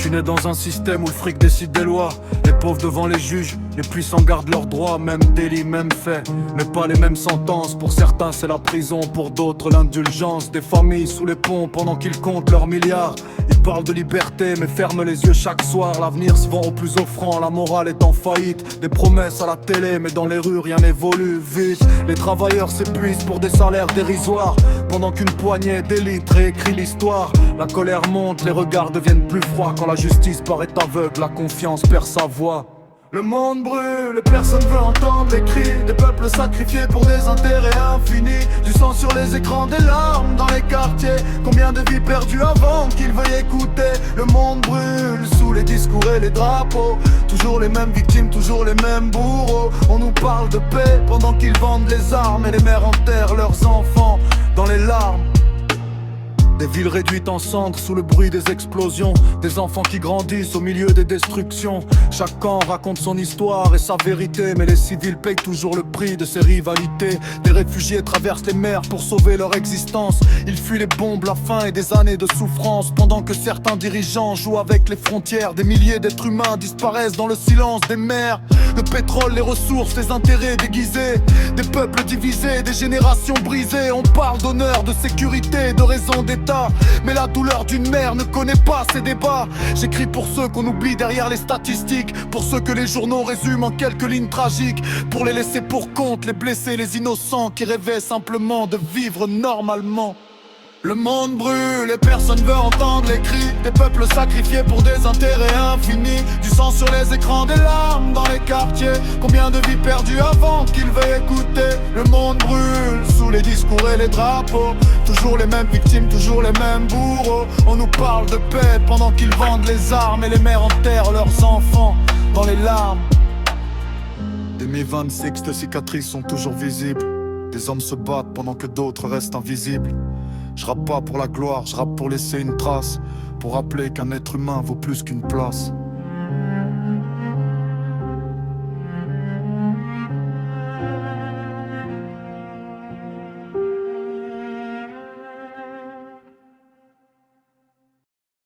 suis né dans un système où le fric décide des lois. Les pauvres devant les juges, les puissants gardent leurs droits. Même délit, même fait, mais pas les mêmes sentences. Pour certains c'est la prison, pour d'autres l'indulgence. Des familles sous les ponts pendant qu'ils comptent leurs milliards. Ils parlent de liberté mais ferment les yeux chaque soir. L'avenir se vend au plus offrant, la morale est en faillite. Des promesses à la télé mais dans les rues rien n'évolue vite. Les travailleurs s'épuisent pour des salaires dérisoires, pendant qu'une poignée d'élites réécrit l'histoire. La colère monte, les regards deviennent plus froids. Quand la justice paraît aveugle, la confiance perd sa voix. Le monde brûle et personne veut entendre les cris des peuples sacrifiés pour des intérêts infinis. Du sang sur les écrans, des larmes dans les quartiers. Combien de vies perdues avant qu'ils veuillent écouter. Le monde brûle sous les discours et les drapeaux. Toujours les mêmes victimes, toujours les mêmes bourreaux. On nous parle de paix pendant qu'ils vendent les armes. Et les mères enterrent leurs enfants dans les larmes. Des villes réduites en cendres sous le bruit des explosions. Des enfants qui grandissent au milieu des destructions. Chaque camp raconte son histoire et sa vérité, mais les civils payent toujours le prix de ces rivalités. Des réfugiés traversent les mers pour sauver leur existence. Ils fuient les bombes, la faim et des années de souffrance. Pendant que certains dirigeants jouent avec les frontières. Des milliers d'êtres humains disparaissent dans le silence des mers. Le pétrole, les ressources, les intérêts déguisés. Des peuples divisés, des générations brisées. On parle d'honneur, de sécurité, de raison d'État. Mais la douleur d'une mère ne connaît pas ces débats. J'écris pour ceux qu'on oublie derrière les statistiques, pour ceux que les journaux résument en quelques lignes tragiques, pour les laisser pour compte, les blessés, les innocents qui rêvaient simplement de vivre normalement. Le monde brûle et personne veut entendre les cris des peuples sacrifiés pour des intérêts infinis. Du sang sur les écrans, des larmes dans les quartiers. Combien de vies perdues avant qu'ils veuillent écouter. Le monde brûle sous les discours et les drapeaux. Toujours les mêmes victimes, toujours les mêmes bourreaux. On nous parle de paix pendant qu'ils vendent les armes. Et les mères enterrent leurs enfants dans les larmes. Des mi-26 de cicatrices sont toujours visibles. Des hommes se battent pendant que d'autres restent invisibles. Je rappe pas pour la gloire, je rappe pour laisser une trace, pour rappeler qu'un être humain vaut plus qu'une place.